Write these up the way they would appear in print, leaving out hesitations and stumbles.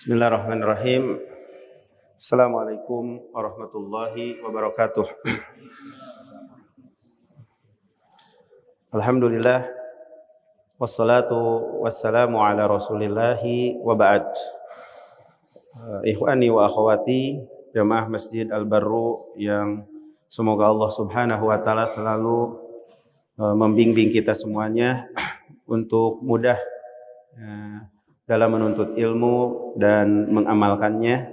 Bismillahirrahmanirrahim. Assalamualaikum warahmatullahi wabarakatuh. Alhamdulillah wassalatu wassalamu ala rasulillahi wa ba'd. Ikhwani wa akhwati jamaah Masjid Al-Barru yang semoga Allah Subhanahu wa taala selalu membimbing kita semuanya untuk mudah dalam menuntut ilmu dan mengamalkannya.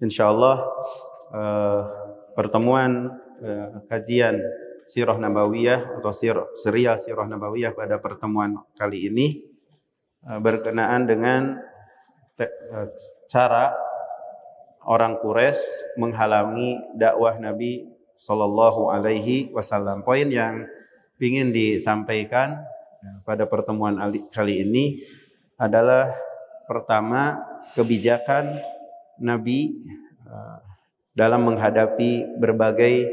Insyaallah pertemuan kajian Sirah Nabawiyah atau serial Sirah Nabawiyah pada pertemuan kali ini berkenaan dengan cara orang Quraisy menghalangi dakwah Nabi Sallallahu Alaihi Wasallam. Poin yang ingin disampaikan pada pertemuan kali ini adalah pertama, kebijakan Nabi dalam menghadapi berbagai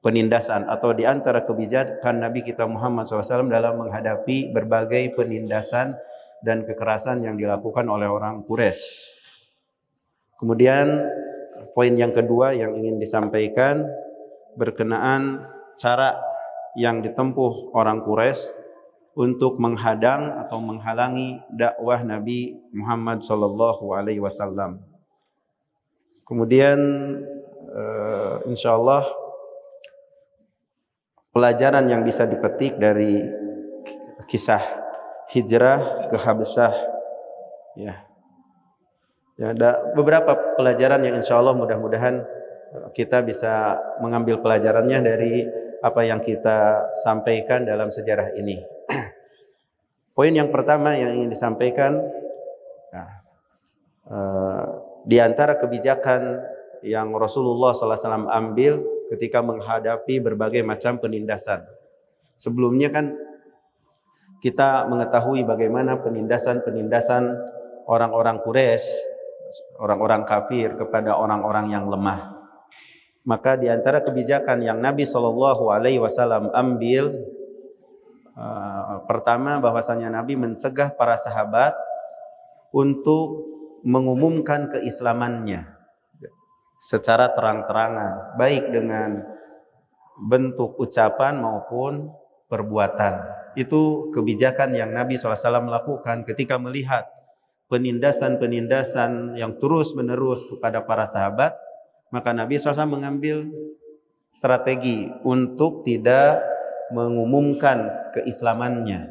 penindasan, atau di antara kebijakan Nabi kita Muhammad SAW dalam menghadapi berbagai penindasan dan kekerasan yang dilakukan oleh orang Quraisy. Kemudian poin yang kedua yang ingin disampaikan berkenaan cara yang ditempuh orang Quraisy untuk menghadang atau menghalangi dakwah Nabi Muhammad sallallahu alaihi wasallam. Kemudian insyaallah pelajaran yang bisa dipetik dari kisah hijrah ke Habasyah, ya ada beberapa pelajaran yang insyaallah mudah-mudahan kita bisa mengambil pelajarannya dari apa yang kita sampaikan dalam sejarah ini. Poin yang pertama yang ingin disampaikan, di antara kebijakan yang Rasulullah SAW ambil ketika menghadapi berbagai macam penindasan. Sebelumnya kan kita mengetahui bagaimana penindasan orang-orang Quraisy, orang-orang kafir kepada orang-orang yang lemah. Maka di antara kebijakan yang Nabi SAW ambil, pertama bahwasanya Nabi mencegah para sahabat untuk mengumumkan keislamannya secara terang-terangan, baik dengan bentuk ucapan maupun perbuatan. Itu kebijakan yang Nabi SAW lakukan ketika melihat penindasan-penindasan yang terus-menerus kepada para sahabat. Maka Nabi SAW mengambil strategi untuk tidak mengumumkan keislamannya.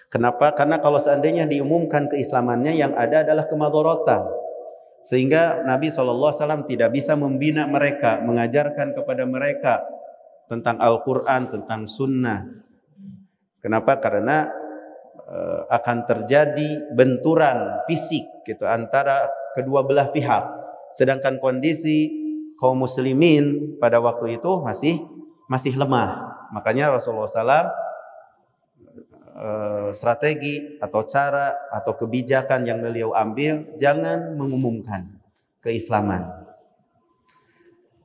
Kenapa? Karena kalau seandainya diumumkan keislamannya, yang ada adalah kemadharatan. Sehingga Nabi SAW tidak bisa membina mereka, mengajarkan kepada mereka tentang Al-Quran, tentang Sunnah. Kenapa? Karena akan terjadi benturan fisik gitu antara kedua belah pihak. Sedangkan kondisi kaum muslimin pada waktu itu masih lemah. Makanya Rasulullah SAW strategi atau cara atau kebijakan yang beliau ambil, jangan mengumumkan keislaman.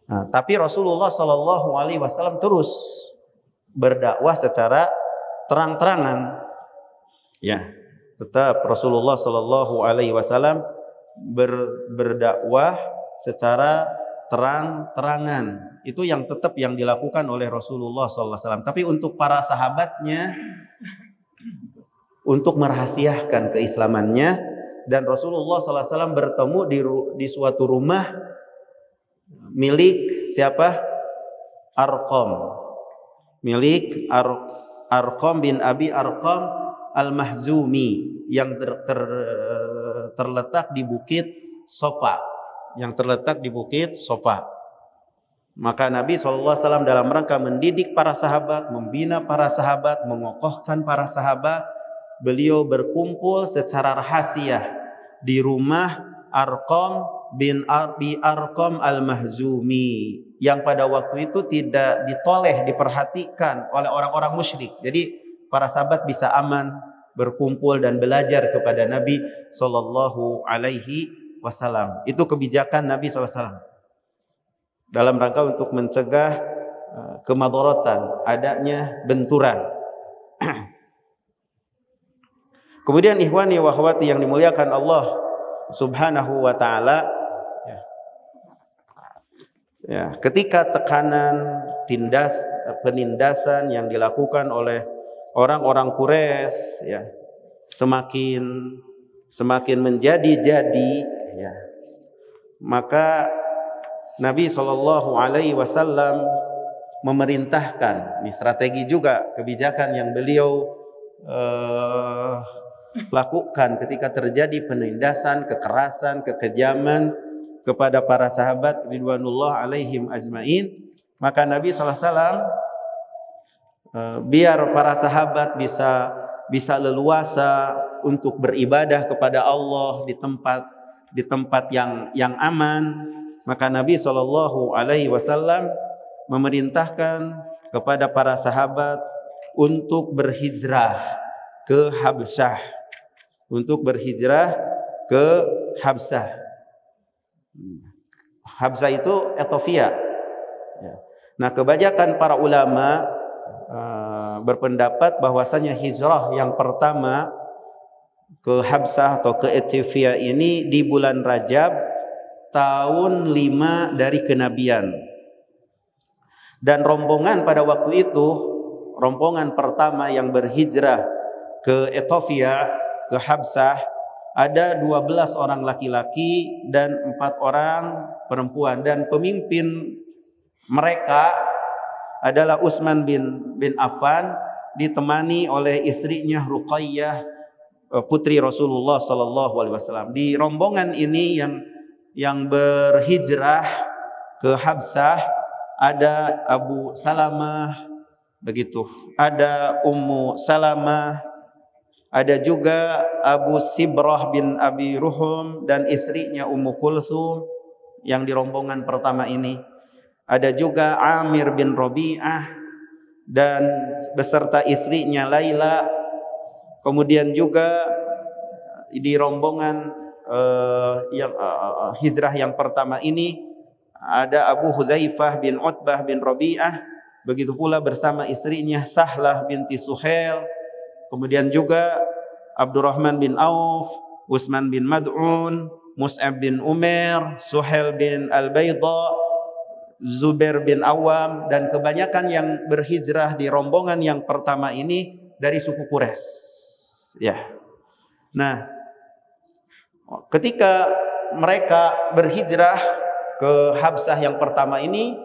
Nah, tapi Rasulullah SAW terus berdakwah secara terang-terangan. Ya, tetap Rasulullah SAW berdakwah secara terang-terangan. Itu yang tetap yang dilakukan oleh Rasulullah SAW. Tapi untuk para sahabatnya, untuk merahasiakan keislamannya, dan Rasulullah SAW bertemu di suatu rumah milik siapa? Arqam. Milik Arqam bin Abi Arqam Al-Mahzumi yang terletak di Bukit Sofa. Maka Nabi SAW dalam rangka mendidik para sahabat, membina para sahabat, mengokohkan para sahabat, beliau berkumpul secara rahasia di rumah Arqam bin Abi Arqam Al-Mahzumi yang pada waktu itu tidak ditoleh, diperhatikan oleh orang-orang musyrik. Jadi para sahabat bisa aman berkumpul dan belajar kepada Nabi Sallallahu Alaihi Wasallam. Itu kebijakan Nabi SAW dalam rangka untuk mencegah kemadharatan, adanya benturan. Kemudian ikhwani wa akhwati yang dimuliakan Allah Subhanahu wa taala. Ya, ketika tekanan penindasan yang dilakukan oleh orang-orang Quraisy ya semakin menjadi-jadi ya, maka Nabi SAW memerintahkan, ini strategi juga kebijakan yang beliau lakukan ketika terjadi penindasan, kekerasan, kekejaman kepada para sahabat ridwanullah alaihim ajmain. Maka Nabi SAW biar para sahabat bisa leluasa untuk beribadah kepada Allah di tempat yang aman, maka Nabi SAW memerintahkan kepada para sahabat untuk berhijrah ke Habsyah, Habsyah itu Ethiopia. Nah, kebanyakan para ulama berpendapat bahwasanya hijrah yang pertama ke Habsyah atau ke Ethiopia ini di bulan Rajab tahun 5 dari kenabian. Dan rombongan pada waktu itu, rombongan pertama yang berhijrah ke Ethiopia, ke Habsyah, ada 12 orang laki-laki dan 4 orang perempuan, dan pemimpin mereka adalah Utsman bin Affan ditemani oleh istrinya Ruqayyah, putri Rasulullah SAW. Di rombongan ini yang berhijrah ke Habsyah ada Abu Salamah, begitu, ada Ummu Salamah, ada juga Abu Sibrah bin Abi Ruhum dan istrinya Ummu Kulthum yang di rombongan pertama ini. Ada juga Amir bin Rabi'ah dan beserta istrinya Laila. Kemudian juga di rombongan hijrah yang pertama ini ada Abu Hudzaifah bin Utbah bin Rabi'ah, begitu pula bersama istrinya Sahlah binti Suhail. Kemudian juga Abdurrahman bin Auf, Utsman bin Mad'un, Mus'ab bin Umair, Suhail bin Al-Bayda, Zubair bin Awam, dan kebanyakan yang berhijrah di rombongan yang pertama ini dari suku Quraisy. Ya. Nah, ketika mereka berhijrah ke Habsyah yang pertama ini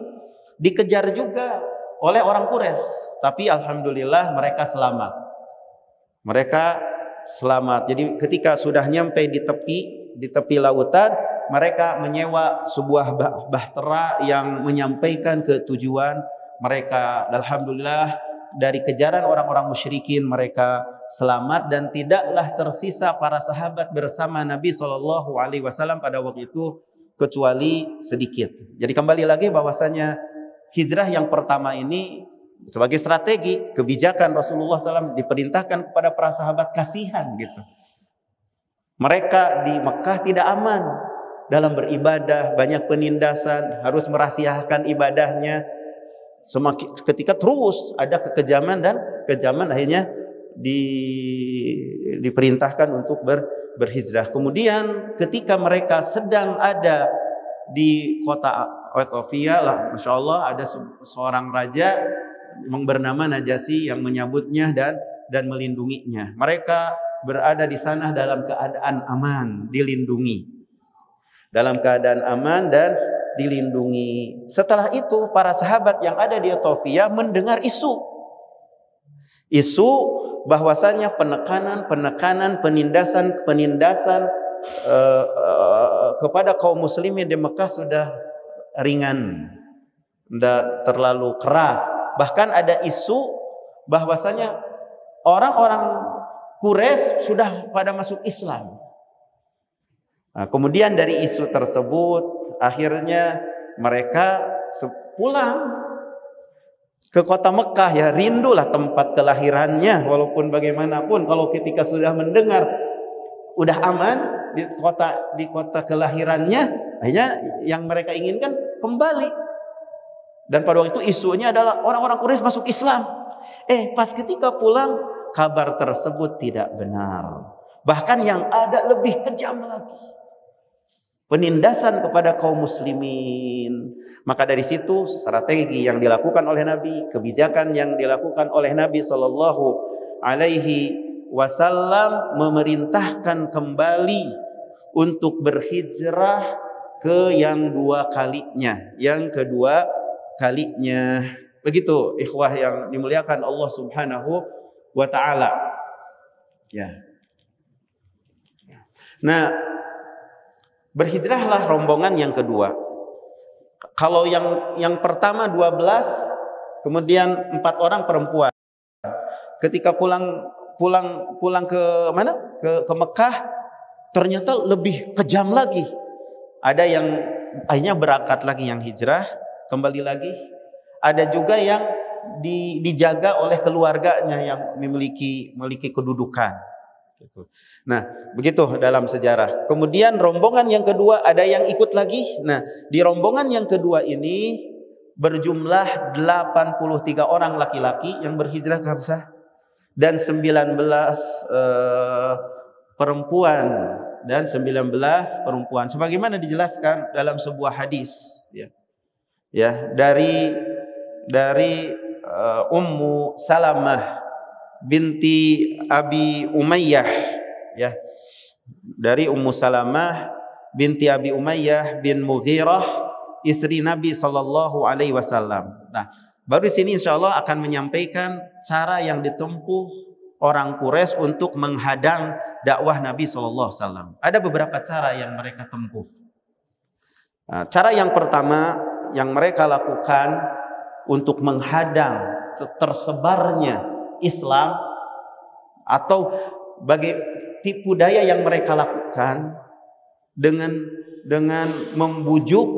dikejar juga oleh orang Quraisy, tapi alhamdulillah mereka selamat. Jadi ketika sudah nyampe di tepi lautan, mereka menyewa sebuah bahtera yang menyampaikan ke tujuan mereka. Alhamdulillah dari kejaran orang-orang musyrikin mereka selamat, dan tidaklah tersisa para sahabat bersama Nabi SAW pada waktu itu kecuali sedikit. Jadi kembali lagi bahwasanya hijrah yang pertama ini sebagai strategi kebijakan Rasulullah SAW diperintahkan kepada para sahabat, kasihan gitu. Mereka di Mekah tidak aman dalam beribadah, banyak penindasan, harus merahasiakan ibadahnya. Ketika terus ada kekejaman dan kejaman, akhirnya diperintahkan untuk berhijrah. Kemudian ketika mereka sedang ada di kota Ethiopia lah, Masya Allah, ada seorang raja yang bernama Najasyi yang menyambutnya dan melindunginya. Mereka berada di sana dalam keadaan aman, dilindungi. Dalam keadaan aman dan dilindungi. Setelah itu para sahabat yang ada di Ethiopia mendengar isu bahwasanya penindasan kepada kaum muslimin di Mekah sudah ringan, tidak terlalu keras. Bahkan ada isu bahwasanya orang-orang Quraisy sudah pada masuk Islam. Nah, kemudian dari isu tersebut akhirnya mereka pulang ke kota Mekah, ya rindulah tempat kelahirannya. Walaupun bagaimanapun kalau ketika sudah mendengar udah aman di kota kelahirannya, akhirnya yang mereka inginkan kembali. Dan pada waktu itu isunya adalah orang-orang Quraisy masuk Islam. Pas ketika pulang, kabar tersebut tidak benar. Bahkan yang ada lebih kejam lagi. penindasan kepada kaum muslimin. Maka dari situ strategi yang dilakukan oleh Nabi, kebijakan yang dilakukan oleh Nabi Shallallahu Alaihi Wasallam memerintahkan kembali untuk berhijrah ke yang dua kalinya, yang kedua kalinya. Begitu ikhwah yang dimuliakan Allah Subhanahu wa taala. Ya. Nah, berhijrahlah rombongan yang kedua. Kalau yang pertama 12, kemudian 4 orang perempuan. Ketika pulang ke mana? Ke Mekah, ternyata lebih kejam lagi. Ada yang akhirnya berangkat lagi yang hijrah, kembali lagi. Ada juga yang dijaga oleh keluarganya yang memiliki kedudukan. Nah, begitu dalam sejarah. Kemudian rombongan yang kedua ada yang ikut lagi. Nah, di rombongan yang kedua ini berjumlah 83 orang laki-laki yang berhijrah ke Habsyah dan 19 perempuan sebagaimana dijelaskan dalam sebuah hadis dari Ummu Salamah binti Abi Umayyah, dari Ummu Salamah binti Abi Umayyah bin Mughirah, istri Nabi Sallallahu Alaihi Wasallam. Nah, baru di sini insya Allah akan menyampaikan cara yang ditempuh orang Quraisy untuk menghadang dakwah Nabi Sallallahu Alaihi Wasallam. Ada beberapa cara yang mereka tempuh. Nah, cara yang pertama yang mereka lakukan untuk menghadang tersebarnya Islam atau bagi tipu daya yang mereka lakukan dengan membujuk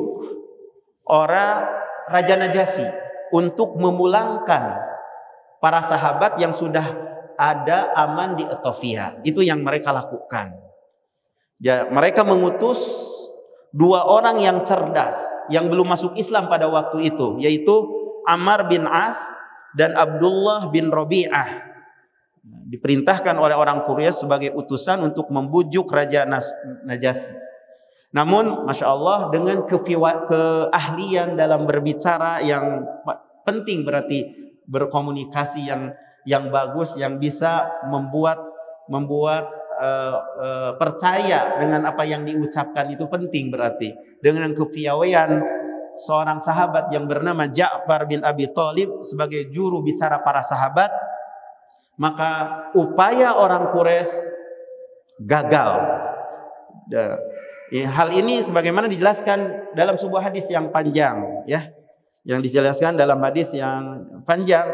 orang Raja Najasyi untuk memulangkan para sahabat yang sudah ada aman di Ethiopia. Itu yang mereka lakukan. Ya, mereka mengutus 2 orang yang cerdas yang belum masuk Islam pada waktu itu, yaitu Ammar bin As dan Abdullah bin Rabi'ah. Diperintahkan oleh orang Quraisy sebagai utusan untuk membujuk Raja Najasyi. Namun, Masya Allah, dengan keahlian dalam berbicara yang penting, berarti berkomunikasi yang bagus, yang bisa membuat percaya dengan apa yang diucapkan itu penting. Berarti dengan kepiawaian seorang sahabat yang bernama Ja'far bin Abi Thalib sebagai juru bicara para sahabat, maka upaya orang Quraisy gagal. Hal ini sebagaimana dijelaskan dalam sebuah hadis yang panjang, yang dijelaskan dalam hadis yang panjang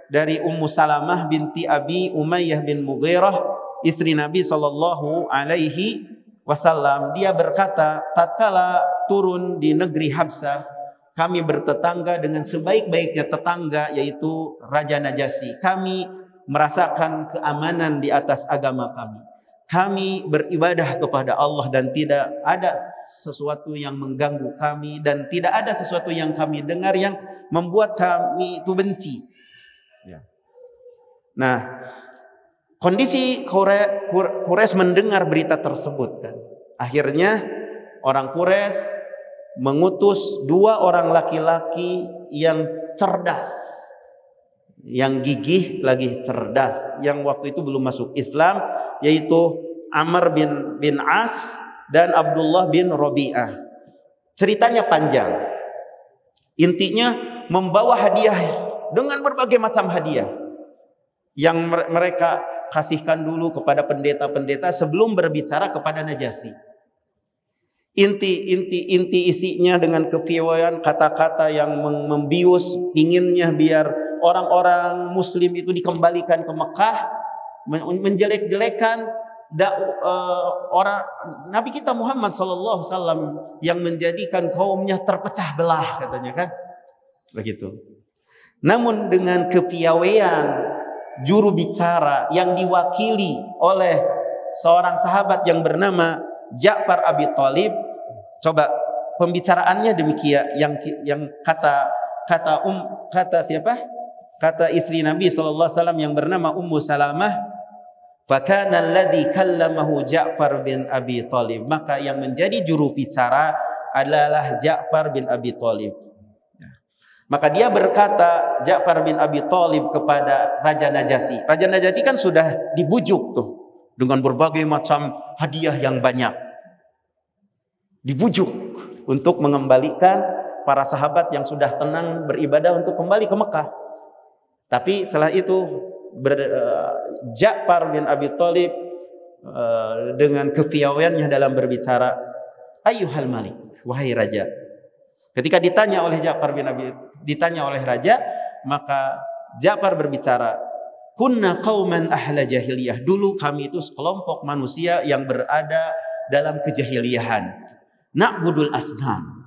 dari Ummu Salamah binti Abi Umayyah bin Mughirah, istri Nabi Sallallahu Alaihi Wasallam. Dia berkata, tatkala turun di negeri Habsyah, kami bertetangga dengan sebaik-baiknya tetangga, yaitu Raja Najasyi. Kami merasakan keamanan di atas agama kami. Kami beribadah kepada Allah dan tidak ada sesuatu yang mengganggu kami, dan tidak ada sesuatu yang kami dengar yang membuat kami itu benci. Nah, kondisi Quraisy mendengar berita tersebut kan. Akhirnya orang Quraisy mengutus 2 orang laki-laki yang cerdas, yang gigih lagi cerdas, yang waktu itu belum masuk Islam, yaitu Ammar bin As dan Abdullah bin Rabi'ah. Ceritanya panjang. Intinya membawa hadiah dengan berbagai macam hadiah yang mereka kasihkan dulu kepada pendeta-pendeta sebelum berbicara kepada Najasyi. Inti isinya dengan kepiawaian kata-kata yang membius, inginnya biar orang-orang Muslim itu dikembalikan ke Mekah, menjelek-jelekan orang Nabi kita Muhammad Sallallahu Alaihi Wasallam yang menjadikan kaumnya terpecah belah, katanya kan, begitu. Namun dengan kepiawaian juru bicara yang diwakili oleh seorang sahabat yang bernama Ja'far Abi Thalib, coba pembicaraannya demikian, yang kata siapa? Kata istri Nabi Sallallahu Alaihi Wasallam yang bernama Ummu Salamah, Fakana alladhi kallamahu Ja'far bin Abi Thalib, maka yang menjadi juru bicara adalah Ja'far bin Abi Thalib. Maka dia berkata, Ja'far bin Abi Thalib, kepada Raja Najasyi. Raja Najasyi kan sudah dibujuk tuh dengan berbagai macam hadiah yang banyak. Dibujuk untuk mengembalikan para sahabat yang sudah tenang beribadah untuk kembali ke Mekah. Tapi setelah itu Ja'far bin Abi Thalib dengan kepiawaiannya dalam berbicara, ayyuhal malik, wahai raja. Ketika ditanya oleh raja, maka Ja'far berbicara, kunna qauman ahla jahiliyah, dulu kami itu sekelompok manusia yang berada dalam kejahiliahan. Na'budul asnam,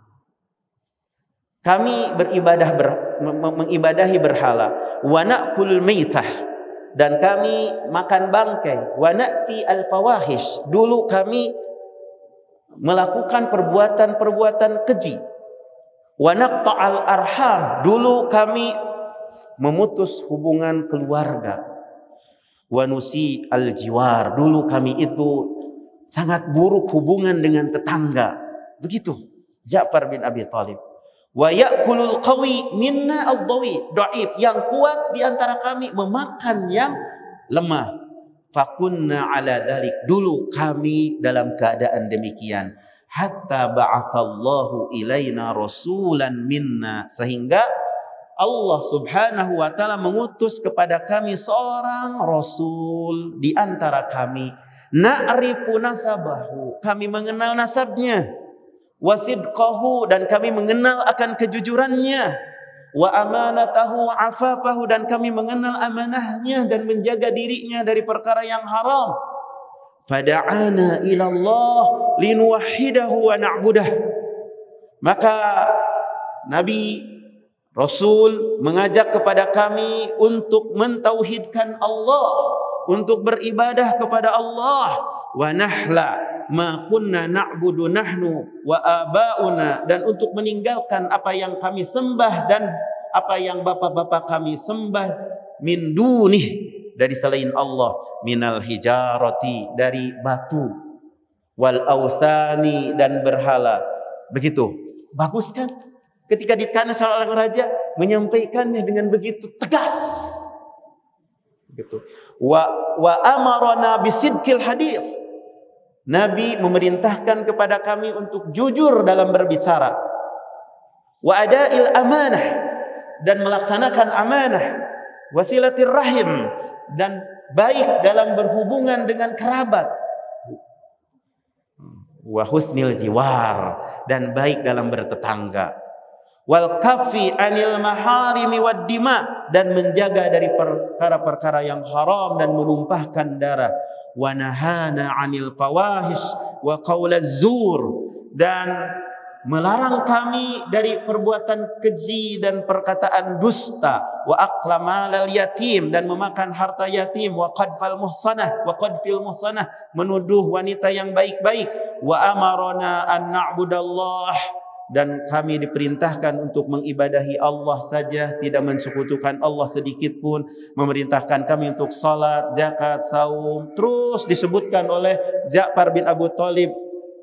kami beribadah mengibadahi berhala. Wa na'kulul maitah, dan kami makan bangkai. Wa na'ti al-fawahish, dulu kami melakukan perbuatan-perbuatan keji. Wa naqta'al arham, dulu kami memutus hubungan keluarga. Wa nusi al-jiwar, dulu kami itu sangat buruk hubungan dengan tetangga. Begitu Ja'far bin Abi Thalib. Wa ya'kulul qawi minna ad-dhaif, yang kuat di antara kami memakan yang lemah. Fakunna ala dzalik, dulu kami dalam keadaan demikian. Hatta ba'atsallahu ilaina rasulan minna, sehingga Allah Subhanahu wa taala mengutus kepada kami seorang rasul di antara kami. Na'rifu nasabahu, kami mengenal nasabnya. Wasidqahu, dan kami mengenal akan kejujurannya. Wa amanatahu wa afafahu, dan kami mengenal amanahnya dan menjaga dirinya dari perkara yang haram. Fada'ana ilallah linuwahhidahu wa na'budah, maka Nabi Rasul mengajak kepada kami untuk mentauhidkan Allah, untuk beribadah kepada Allah. Wa nahla ma kunna na'budu nahnu wa aba'una, dan untuk meninggalkan apa yang kami sembah dan apa yang bapak-bapak kami sembah, min dunih, dari selain Allah, minal hijarati, dari batu, wal authani, dan berhala. Begitu. Bagus kan? Ketika ditanya seorang raja menyampaikannya dengan begitu tegas. Begitu. Wa amarana bisidqil hadis. Nabi memerintahkan kepada kami untuk jujur dalam berbicara. Wa ada'il amanah, dan melaksanakan amanah. Wasilatir rahim, dan baik dalam berhubungan dengan kerabat. Wa husnil jiwar, dan baik dalam bertetangga. Wal kafi anil maharimi wad dima, dan menjaga dari perkara-perkara yang haram dan menumpahkan darah. Wa nahana anil fawahish wa qaulaz zur, dan melarang kami dari perbuatan keji dan perkataan dusta. Wa aqlamal yatim, dan memakan harta yatim. Wa qadfil muhsanah, menuduh wanita yang baik-baik. Wa amarona an na'budallah, dan kami diperintahkan untuk mengibadahi Allah saja, tidak mensekutukan Allah sedikit pun. Memerintahkan kami untuk salat, zakat, saum. Terus disebutkan oleh Ja'far bin Abi Thalib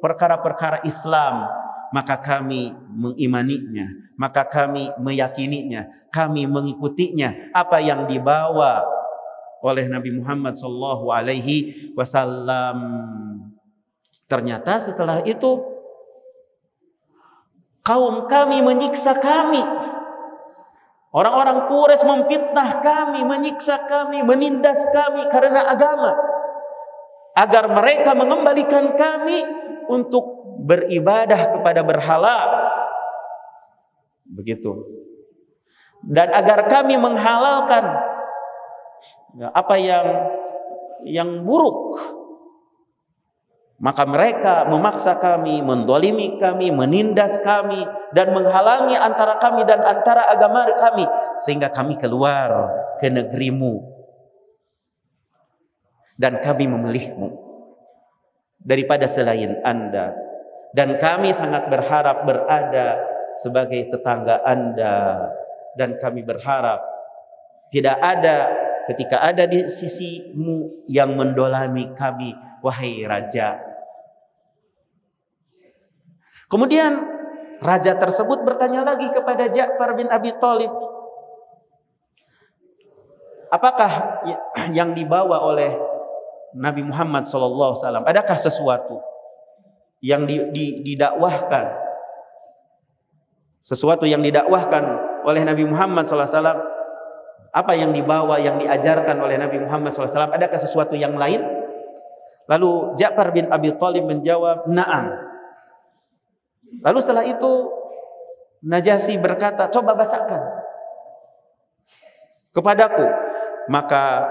perkara-perkara Islam. Maka kami mengimaninya, maka kami meyakininya, kami mengikutinya, apa yang dibawa oleh Nabi Muhammad SAW. Ternyata setelah itu kaum kami menyiksa kami. Orang-orang Quraisy memfitnah kami, menyiksa kami, menindas kami karena agama, agar mereka mengembalikan kami untuk beribadah kepada berhala. Begitu. Dan agar kami menghalalkan apa yang buruk. Maka mereka memaksa kami, mendolimi kami, menindas kami, dan menghalangi antara kami dan antara agama kami, sehingga kami keluar ke negerimu, dan kami memilihmu daripada selain Anda, dan kami sangat berharap berada sebagai tetangga Anda, dan kami berharap tidak ada ketika ada di sisimu yang mendolimi kami, wahai raja. Kemudian raja tersebut bertanya lagi kepada Ja'far bin Abi Thalib, apakah yang dibawa oleh Nabi Muhammad SAW, adakah sesuatu yang didakwahkan, sesuatu yang didakwahkan oleh Nabi Muhammad SAW, apa yang dibawa, yang diajarkan oleh Nabi Muhammad SAW, adakah sesuatu yang lain? Lalu Ja'far bin Abi Thalib menjawab, na'am. Lalu setelah itu Najasyi berkata, coba bacakan kepadaku. Maka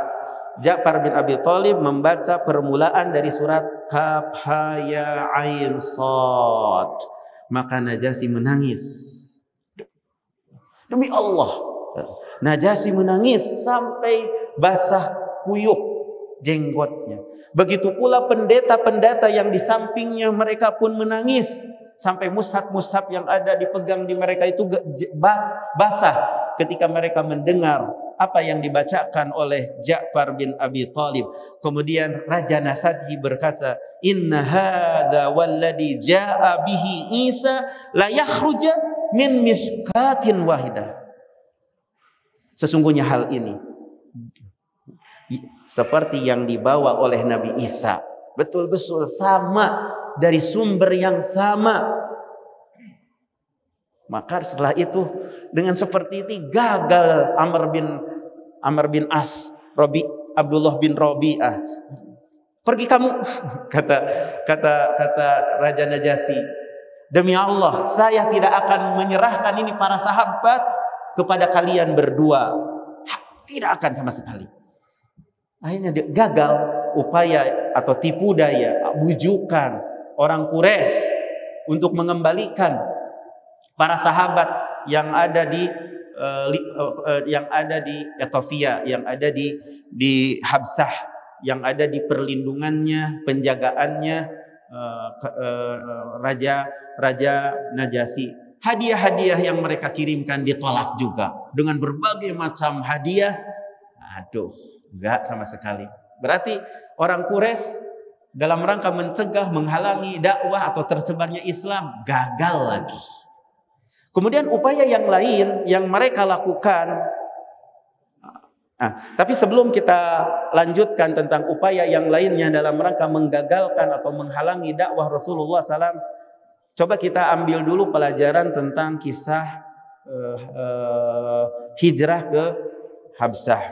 Ja'far bin Abi Thalib membaca permulaan dari surat Kaf Ha Ya Ain Shad. Maka Najasyi menangis. Demi Allah, Najasyi menangis sampai basah kuyup jenggotnya. Begitu pula pendeta-pendeta yang di sampingnya, mereka pun menangis sampai mushaf-mushaf yang ada dipegang di mereka itu basah ketika mereka mendengar apa yang dibacakan oleh Ja'far bin Abi Thalib. Kemudian Raja Nasajdi berkata, inna hadza walladhi ja'a bihi Isa la yakhruja min miskatin wahidah. Sesungguhnya hal ini seperti yang dibawa oleh Nabi Isa, betul-betul sama, dari sumber yang sama. Maka setelah itu dengan seperti ini gagal Amr bin As, Abdullah bin Rabi'ah. Pergi kamu, kata Raja Najasyi, demi Allah saya tidak akan menyerahkan ini para sahabat kepada kalian berdua, tidak akan sama sekali. Akhirnya dia gagal upaya atau tipu daya, bujukan orang Quraisy untuk mengembalikan para sahabat yang ada di Ethiopia, yang ada di Habsah, yang ada di perlindungannya, penjagaannya Raja Najasyi. Hadiah-hadiah yang mereka kirimkan ditolak juga dengan berbagai macam hadiah. Aduh, enggak sama sekali. Berarti orang Quraisy dalam rangka mencegah, menghalangi dakwah atau tersebarnya Islam gagal lagi. Kemudian upaya yang lain yang mereka lakukan. Tapi sebelum kita lanjutkan tentang upaya yang lainnya dalam rangka menggagalkan atau menghalangi dakwah Rasulullah SAW, coba kita ambil dulu pelajaran tentang kisah hijrah ke Habsah.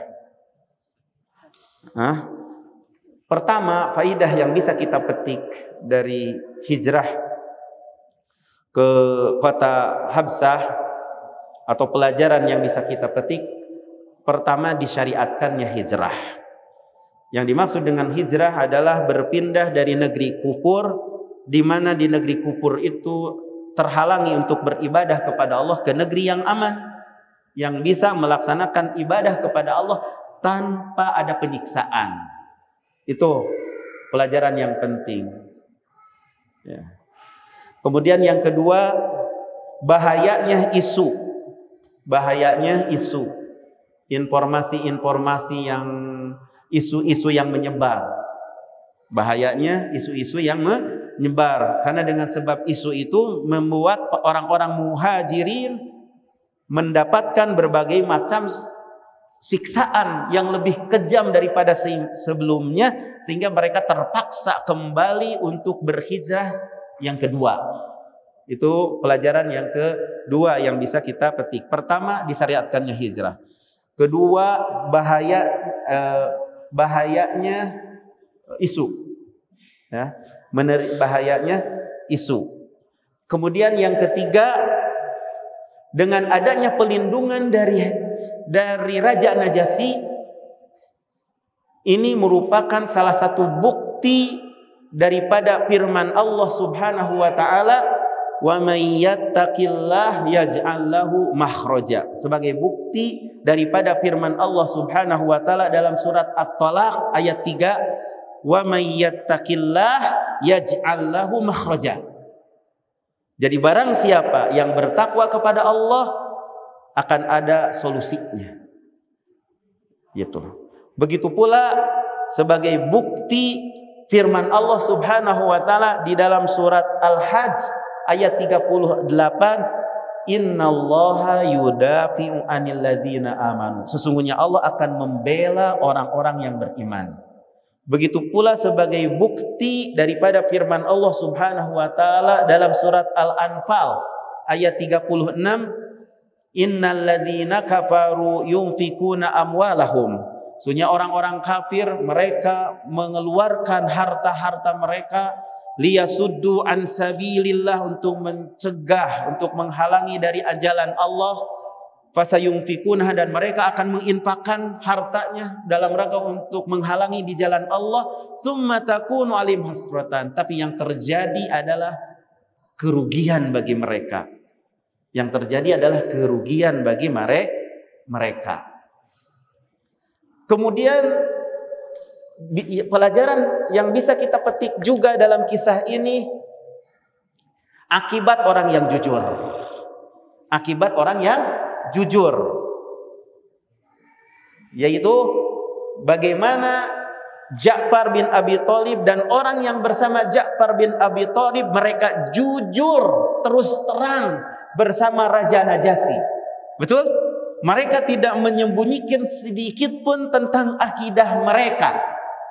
Pertama, faidah yang bisa kita petik dari hijrah ke kota Habsah, atau pelajaran yang bisa kita petik, pertama, disyariatkannya hijrah. Yang dimaksud dengan hijrah adalah berpindah dari negeri kufur, di mana di negeri kufur itu terhalangi untuk beribadah kepada Allah, ke negeri yang aman, yang bisa melaksanakan ibadah kepada Allah tanpa ada penyiksaan. Itu pelajaran yang penting. Ya. Kemudian yang kedua, bahayanya isu. Informasi-informasi yang isu-isu yang menyebar. Bahayanya isu-isu yang menyebar. Karena dengan sebab isu itu membuat orang-orang muhajirin mendapatkan berbagai macam siksaan yang lebih kejam daripada sebelumnya, sehingga mereka terpaksa kembali untuk berhijrah yang kedua. Itu pelajaran yang kedua yang bisa kita petik. Pertama, disyariatkannya hijrah. Kedua, bahayanya isu. Ya, bahayanya isu. Kemudian yang ketiga, dengan adanya pelindungan dari Raja Najasyi, ini merupakan salah satu bukti daripada firman Allah Subhanahu wa taala, wa may yattaqillah yaj'al lahu makhraja, sebagai bukti daripada firman Allah Subhanahu wa taala dalam surat At-Talaq ayat 3, wa may yattaqillah yaj'al lahu makhraja. Jadi barang siapa yang bertakwa kepada Allah, akan ada solusinya. Gitu. Begitu pula sebagai bukti firman Allah Subhanahu wa taala di dalam surat Al-Hajj ayat 38, innallaha yudafi'u 'anil ladzina amanu. Sesungguhnya Allah akan membela orang-orang yang beriman. Begitu pula sebagai bukti daripada firman Allah Subhanahu wa taala dalam surat Al-Anfal ayat 36, innal ladzina kafaru yunfikuna amwalahum. Sesungguhnya orang-orang kafir mereka mengeluarkan harta-harta mereka liyasuddu an sabilillah, untuk mencegah, untuk menghalangi dari ajalan Allah. Fasayunfikunah, dan mereka akan menginfakkan hartanya dalam rangka untuk menghalangi di jalan Allah. Tsumma takunu alim hasratan, tapi yang terjadi adalah kerugian bagi mereka. Yang terjadi adalah kerugian bagi mereka. Kemudian pelajaran yang bisa kita petik juga dalam kisah ini, akibat orang yang jujur. Akibat orang yang jujur, yaitu bagaimana Ja'far bin Abi Thalib dan orang yang bersama Ja'far bin Abi Thalib, mereka jujur terus terang bersama Raja Najasyi. Betul? Mereka tidak menyembunyikan sedikit pun tentang akidah mereka.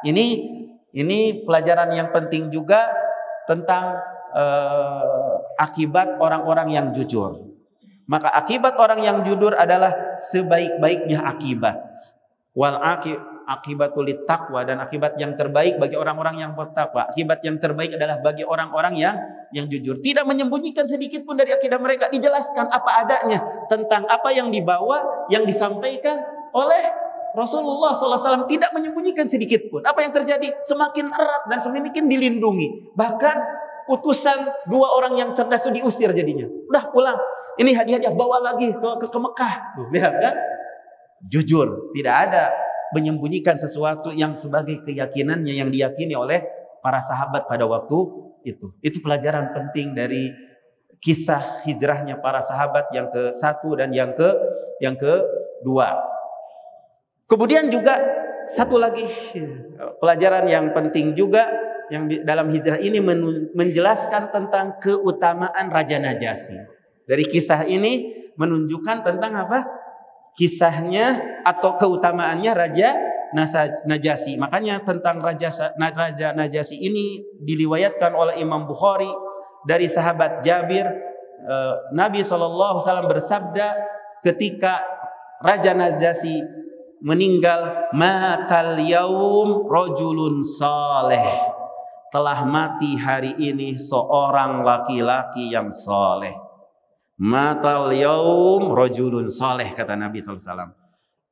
Ini pelajaran yang penting juga tentang akibat orang-orang yang jujur. Maka akibat orang yang jujur adalah sebaik-baiknya akibat. Wal akibatul taqwa, dan akibat yang terbaik bagi orang-orang yang bertakwa. Akibat yang terbaik adalah bagi orang-orang yang jujur. Tidak menyembunyikan sedikit pun dari akidah mereka, dijelaskan apa adanya tentang apa yang dibawa, yang disampaikan oleh Rasulullah SAW. Tidak menyembunyikan sedikit pun. Apa yang terjadi? Semakin erat dan semakin dilindungi. Bahkan utusan 2 orang yang cerdas itu diusir jadinya. Udah pulang. Ini hadiah bawa lagi ke Mekah. Tuh, lihat kan? Jujur, tidak ada menyembunyikan sesuatu yang sebagai keyakinannya yang diyakini oleh para sahabat pada waktu itu. Itu pelajaran penting dari kisah hijrahnya para sahabat yang ke-1 dan yang ke-2. Kemudian juga satu lagi pelajaran yang penting juga yang dalam hijrah ini menjelaskan tentang keutamaan Raja Najasyi. Dari kisah ini menunjukkan tentang apa? Kisahnya atau keutamaannya Raja Najasyi. Makanya tentang Raja Najasyi ini diriwayatkan oleh Imam Bukhari dari sahabat Jabir. Nabi SAW bersabda ketika Raja Najasyi meninggal, matal yaum rajulun saleh. Telah mati hari ini seorang laki-laki yang saleh. Matal yaum rajulun saleh, kata Nabi SAW.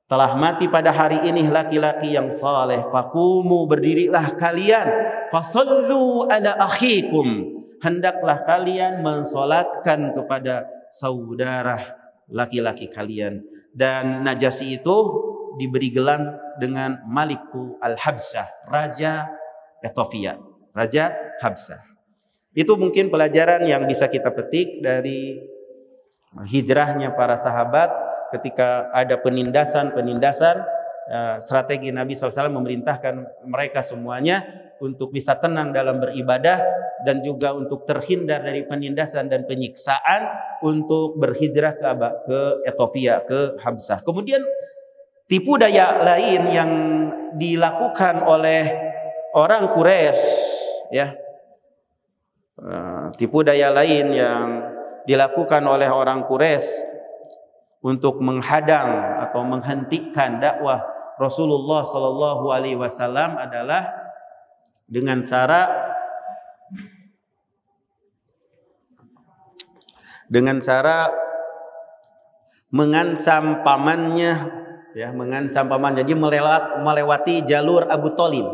Telah mati pada hari ini laki-laki yang saleh. Faqumu, berdirilah kalian. Fasallu ala akhikum, hendaklah kalian mensolatkan kepada saudara laki-laki kalian. Dan Najasyi itu diberi gelar dengan Maliku al-Habsyah, Raja Ethiopia, Raja Habsyah. Itu mungkin pelajaran yang bisa kita petik dari hijrahnya para sahabat. Ketika ada penindasan, strategi Nabi SAW memerintahkan mereka semuanya untuk bisa tenang dalam beribadah dan juga untuk terhindar dari penindasan dan penyiksaan, untuk berhijrah ke Ethiopia, ke Habsyah. Kemudian tipu daya lain yang dilakukan oleh orang Quraisy, ya, tipu daya lain yang dilakukan oleh orang Quraisy untuk menghadang atau menghentikan dakwah Rasulullah Sallallahu Alaihi Wasallam adalah dengan cara mengancam pamannya, ya, mengancam paman. Jadi melewati jalur Abu Thalib,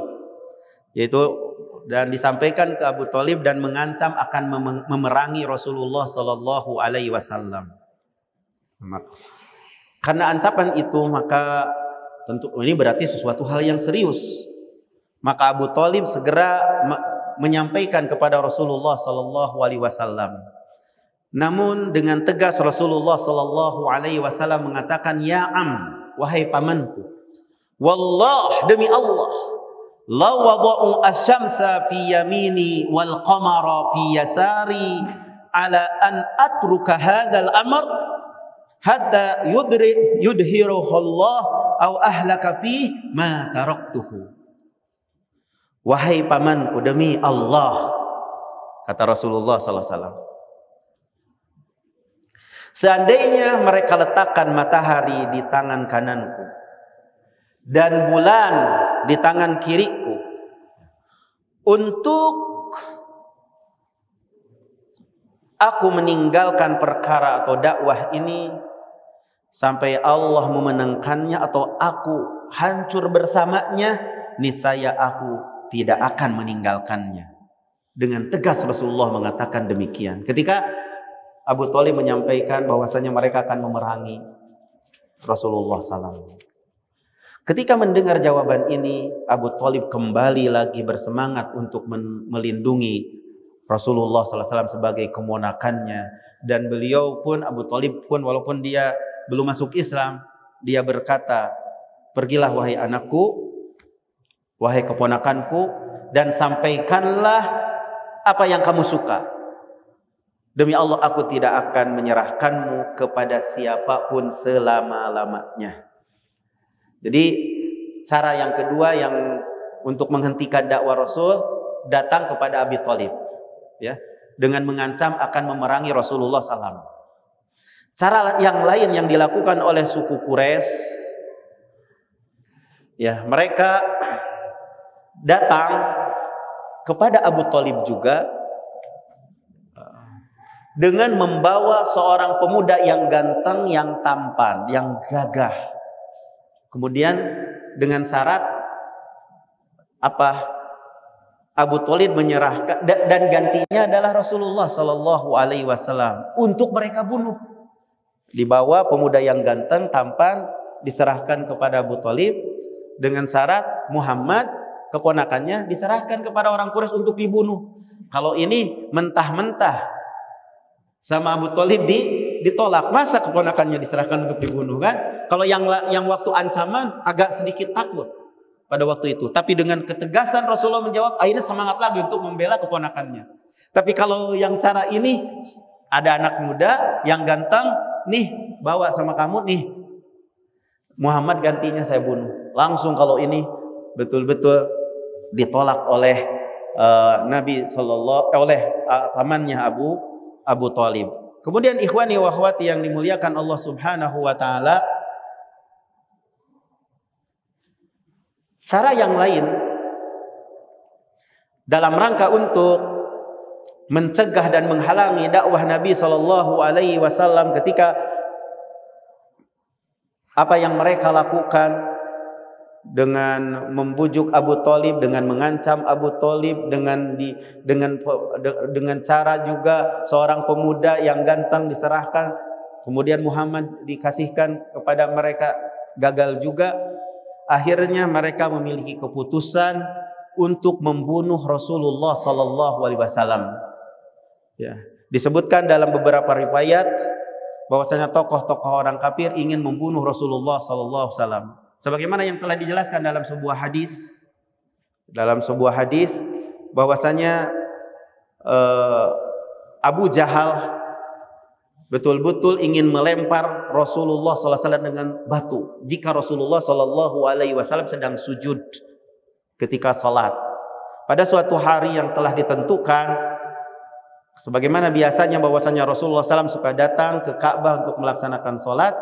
yaitu dan disampaikan ke Abu Thalib dan mengancam akan memerangi Rasulullah Sallallahu Alaihi Wasallam. Karena ancaman itu, maka tentu ini berarti sesuatu hal yang serius. Maka Abu Thalib segera menyampaikan kepada Rasulullah Sallallahu Alaihi Wasallam. Namun dengan tegas Rasulullah Sallallahu Alaihi Wasallam mengatakan, ya am, wahai pamanku, Wallah, demi Allah, law wada'u asy-syamsa fi yamini wal qamara fi yasari ala an atruka hadzal amr hatta yudhiruhu Allah au ahlaka fi ma taraktuhu. Wahai pamanku, demi Allah, kata Rasulullah sallallahu alaihi wasallam, seandainya mereka letakkan matahari di tangan kananku dan bulan di tangan kiriku untuk aku meninggalkan perkara atau dakwah ini sampai Allah memenangkannya atau aku hancur bersamanya, niscaya aku tidak akan meninggalkannya. Dengan tegas Rasulullah mengatakan demikian ketika Abu Thalib menyampaikan bahwasanya mereka akan memerangi Rasulullah SAW. Ketika mendengar jawaban ini, Abu Thalib kembali lagi bersemangat untuk melindungi Rasulullah SAW sebagai keponakannya. Dan beliau pun, Abu Thalib pun, walaupun dia belum masuk Islam, dia berkata, pergilah wahai anakku, wahai keponakanku, dan sampaikanlah apa yang kamu suka. Demi Allah, aku tidak akan menyerahkanmu kepada siapapun selama-lamanya. Jadi cara yang kedua yang untuk menghentikan dakwah Rasul, datang kepada Abi Thalib, ya, dengan mengancam akan memerangi Rasulullah SAW. Cara yang lain yang dilakukan oleh suku Quraisy, ya, mereka datang kepada Abu Thalib juga dengan membawa seorang pemuda yang ganteng, yang tampan, yang gagah. Kemudian dengan syarat apa? Abu Thalib menyerahkan dan gantinya adalah Rasulullah Shallallahu Alaihi Wasallam untuk mereka bunuh. Dibawa pemuda yang ganteng, tampan, diserahkan kepada Abu Thalib dengan syarat Muhammad, keponakannya, diserahkan kepada orang Quraisy untuk dibunuh. Kalau ini mentah-mentah sama Abu Thalib ditolak, masa keponakannya diserahkan untuk dibunuh, kan? Kalau yang waktu ancaman agak sedikit takut pada waktu itu, tapi dengan ketegasan Rasulullah menjawab, akhirnya semangat lagi untuk membela keponakannya. Tapi kalau yang cara ini, ada anak muda yang ganteng, nih bawa sama kamu nih, Muhammad gantinya saya bunuh. Langsung kalau ini betul-betul ditolak oleh Nabi oleh pamannya Abu Thalib. Kemudian ikhwani wa akhwati yang dimuliakan Allah Subhanahu wa taala, cara yang lain dalam rangka untuk mencegah dan menghalangi dakwah Nabi Shallallahu Alaihi Wasallam ketika apa yang mereka lakukan dengan membujuk Abu Thalib, dengan mengancam Abu Thalib, dengan cara juga seorang pemuda yang ganteng diserahkan, kemudian Muhammad dikasihkan kepada mereka, gagal juga. Akhirnya mereka memiliki keputusan untuk membunuh Rasulullah Sallallahu Alaihi Wasallam. Ya, disebutkan dalam beberapa riwayat bahwasanya tokoh-tokoh orang kafir ingin membunuh Rasulullah Sallallahu Alaihi Wasallam. Sebagaimana yang telah dijelaskan dalam sebuah hadis bahwasanya Abu Jahal betul-betul ingin melempar Rasulullah SAW dengan batu jika Rasulullah SAW sedang sujud ketika sholat. Pada suatu hari yang telah ditentukan, sebagaimana biasanya bahwasanya Rasulullah SAW suka datang ke Ka'bah untuk melaksanakan sholat.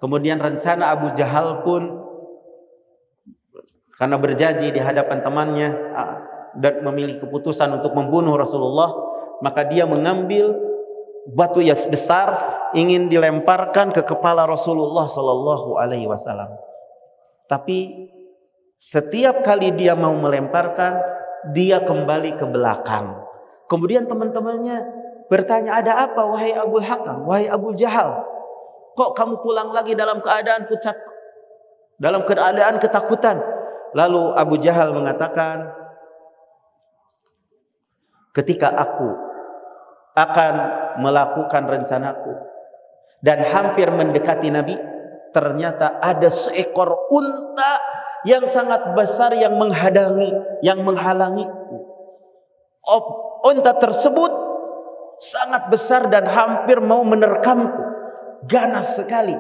Kemudian rencana Abu Jahal pun karena berjanji di hadapan temannya dan memiliki keputusan untuk membunuh Rasulullah, maka dia mengambil batu yang besar ingin dilemparkan ke kepala Rasulullah Sallallahu Alaihi Wasallam. Tapi setiap kali dia mau melemparkan, dia kembali ke belakang. Kemudian teman-temannya bertanya, ada apa wahai Abu Hakam, wahai Abu Jahal? Kok kamu pulang lagi dalam keadaan pucat, dalam keadaan ketakutan? Lalu Abu Jahal mengatakan, ketika aku akan melakukan rencanaku dan hampir mendekati Nabi, ternyata ada seekor unta yang sangat besar yang menghalangi. Unta tersebut sangat besar dan hampir mau menerkamku, ganas sekali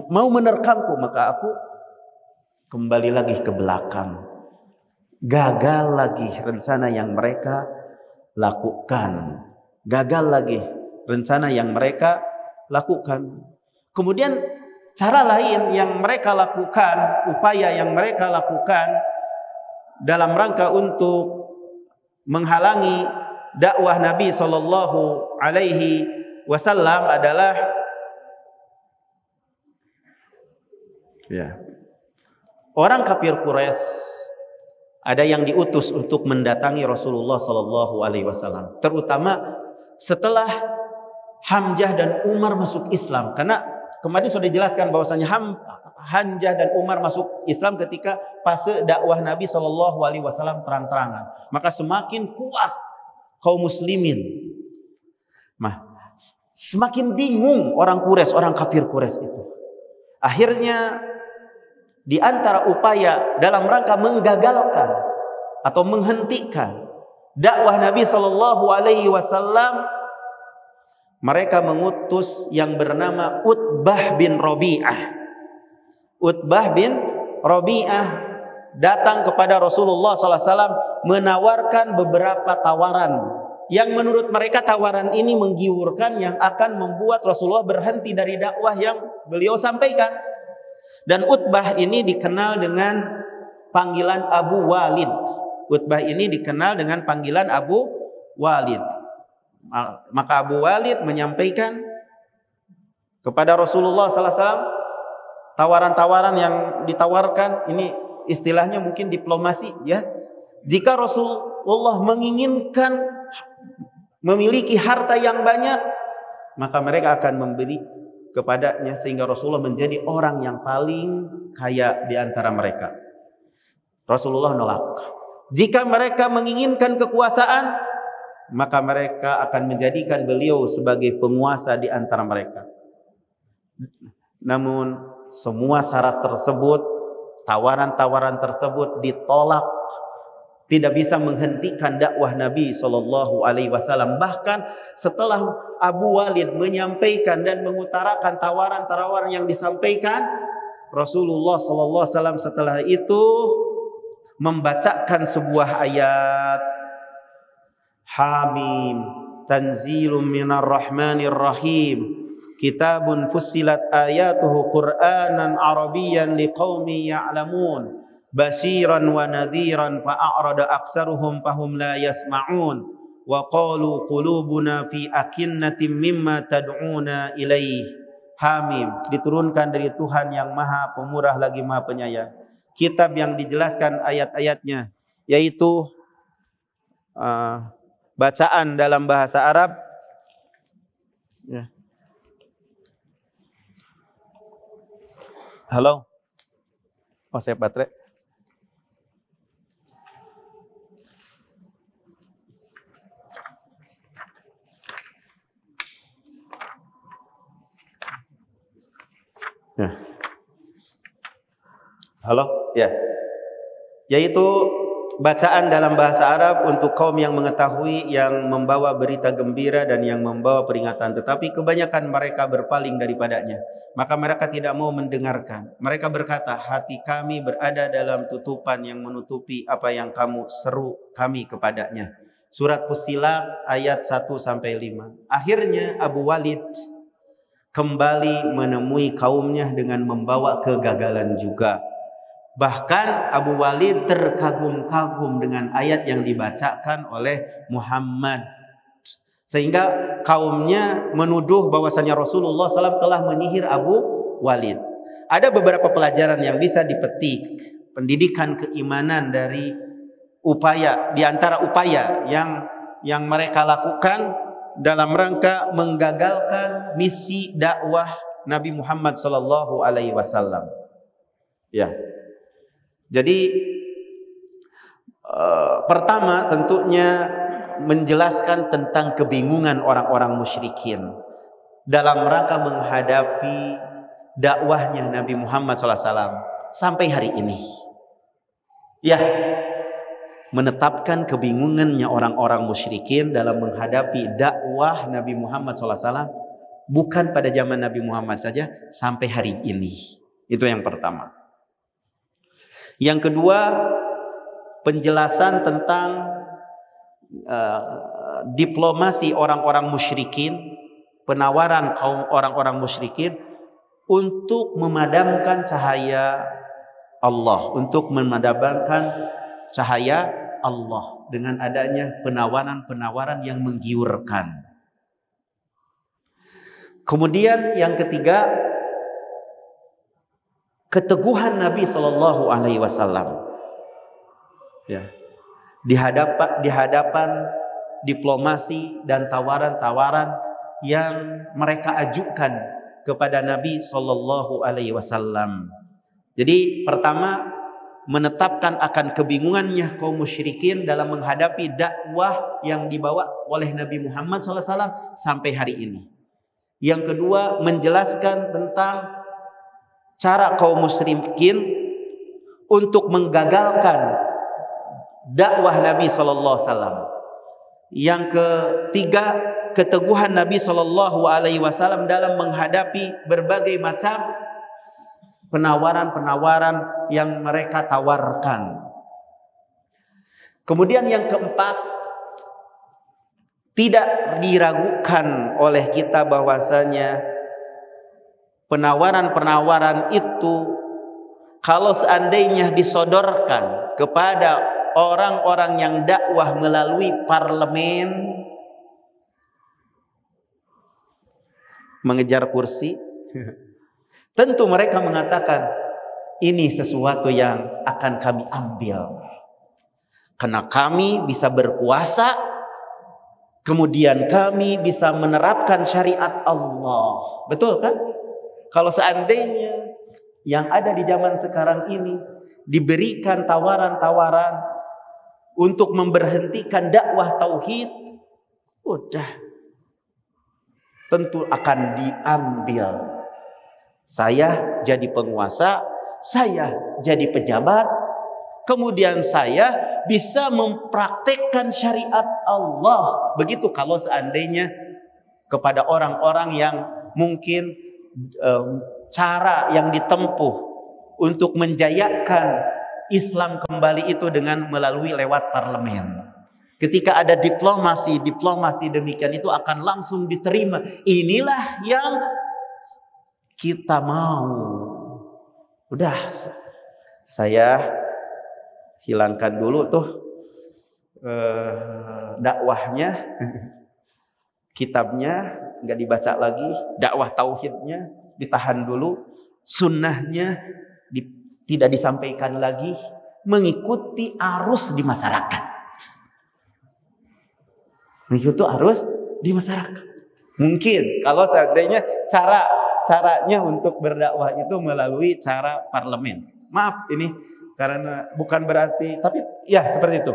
mau menerkamku. Maka aku kembali lagi ke belakang. Gagal lagi rencana yang mereka lakukan. Kemudian cara lain yang mereka lakukan, upaya yang mereka lakukan dalam rangka untuk menghalangi dakwah Nabi Sallallahu Alaihi Wasallam adalah orang kafir Quraisy ada yang diutus untuk mendatangi Rasulullah Sallallahu Alaihi Wasallam, terutama setelah Hamzah dan Umar masuk Islam. Karena kemarin sudah dijelaskan bahwasanya Hamzah dan Umar masuk Islam ketika fase dakwah Nabi Sallallahu Alaihi Wasallam terang-terangan. Maka semakin kuat kaum muslimin. Semakin bingung orang Quraisy, orang kafir Quraisy itu. Akhirnya di antara upaya dalam rangka menggagalkan atau menghentikan dakwah Nabi Sallallahu Alaihi Wasallam, mereka mengutus yang bernama Utbah bin Rabi'ah. Utbah bin Rabi'ah datang kepada Rasulullah Sallallahu Alaihi Wasallam menawarkan beberapa tawaran yang menurut mereka tawaran ini menggiurkan, yang akan membuat Rasulullah berhenti dari dakwah yang beliau sampaikan. Dan Utbah ini dikenal dengan panggilan Abu Walid. Utbah ini dikenal dengan panggilan Abu Walid. Maka Abu Walid menyampaikan kepada Rasulullah sallallahu alaihi wasallam tawaran-tawaran yang ditawarkan ini istilahnya mungkin diplomasi, ya. Jika Rasulullah menginginkan memiliki harta yang banyak, maka mereka akan memberi kepadanya sehingga Rasulullah menjadi orang yang paling kaya di antara mereka. Rasulullah nolak. Jika mereka menginginkan kekuasaan, maka mereka akan menjadikan beliau sebagai penguasa di antara mereka. Namun semua syarat tersebut, tawaran-tawaran tersebut ditolak, tidak bisa menghentikan dakwah Nabi Sallallahu Alaihi Wasallam. Bahkan setelah Abu Walid menyampaikan dan mengutarakan tawaran-tawaran yang disampaikan, Rasulullah Sallallahu Alaihi Wasallam setelah itu membacakan sebuah ayat, Hamim, Tanzilum minar Rahmanir Rahim, Kitabun fussilat ayatuhu Qur'anan Arabiyyan liqaumi ya'lamun, Bashiran wa nadhiran fa'arada aktsaruhum fahum la yasma'un, wa qalu qulubuna fi akinnatin mimma tad'una ilaih. Hamim, diturunkan dari Tuhan yang Maha Pemurah lagi Maha Penyayang. Kitab yang dijelaskan ayat-ayatnya, yaitu bacaan dalam bahasa Arab, ya. Halo, saya baterai. Ya. Halo, ya. Yaitu bacaan dalam bahasa Arab untuk kaum yang mengetahui, yang membawa berita gembira dan yang membawa peringatan. Tetapi kebanyakan mereka berpaling daripadanya. Maka mereka tidak mau mendengarkan. Mereka berkata, hati kami berada dalam tutupan yang menutupi apa yang kamu seru kami kepadanya. Surat Fussilat ayat 1-5. Akhirnya Abu Walid kembali menemui kaumnya dengan membawa kegagalan juga. Bahkan Abu Walid terkagum-kagum dengan ayat yang dibacakan oleh Muhammad, sehingga kaumnya menuduh bahwasanya Rasulullah SAW telah menyihir Abu Walid. Ada beberapa pelajaran yang bisa dipetik, pendidikan keimanan dari upaya, di antara upaya yang mereka lakukan dalam rangka menggagalkan misi dakwah Nabi Muhammad Sallallahu Alaihi Wasallam. Ya, jadi pertama tentunya menjelaskan tentang kebingungan orang-orang musyrikin dalam rangka menghadapi dakwahnya Nabi Muhammad SAW sampai hari ini. Ya, menetapkan kebingungannya orang-orang musyrikin dalam menghadapi dakwah Nabi Muhammad SAW, bukan pada zaman Nabi Muhammad saja, sampai hari ini. Itu yang pertama. Yang kedua, penjelasan tentang diplomasi orang-orang musyrikin, penawaran kaum orang-orang musyrikin untuk memadamkan cahaya Allah, untuk memadamkan cahaya Allah dengan adanya penawaran-penawaran yang menggiurkan. Kemudian yang ketiga, keteguhan Nabi Shallallahu Alaihi Wasallam. Ya, di hadapan diplomasi dan tawaran-tawaran yang mereka ajukan kepada Nabi Shallallahu Alaihi Wasallam. Jadi pertama, menetapkan akan kebingungannya kaum musyrikin dalam menghadapi dakwah yang dibawa oleh Nabi Muhammad SAW sampai hari ini. Yang kedua, menjelaskan tentang cara kaum musyrikin untuk menggagalkan dakwah Nabi SAW. Yang ketiga, keteguhan Nabi SAW dalam menghadapi berbagai macam penawaran-penawaran yang mereka tawarkan. Kemudian yang keempat, tidak diragukan oleh kita bahwasanya penawaran-penawaran itu kalau seandainya disodorkan kepada orang-orang yang dakwah melalui parlemen, mengejar kursi, tentu mereka mengatakan ini sesuatu yang akan kami ambil karena kami bisa berkuasa, kemudian kami bisa menerapkan syariat Allah. Betul kan? Kalau seandainya yang ada di zaman sekarang ini diberikan tawaran-tawaran untuk memberhentikan dakwah tauhid, udah tentu akan diambil. Saya jadi penguasa, saya jadi pejabat, kemudian saya bisa mempraktekkan syariat Allah. Begitu kalau seandainya kepada orang-orang yang mungkin cara yang ditempuh untuk menjayakan Islam kembali itu dengan melalui lewat parlemen. Ketika ada diplomasi demikian itu akan langsung diterima. Inilah yang kita mau. Udah, saya hilangkan dulu tuh dakwahnya, kitabnya nggak dibaca lagi, dakwah tauhidnya ditahan dulu, sunnahnya tidak disampaikan lagi, mengikuti arus di masyarakat. Mengikuti arus di masyarakat. Mungkin kalau seandainya caranya untuk berdakwah itu melalui cara parlemen. Maaf ini karena bukan berarti, tapi ya seperti itu.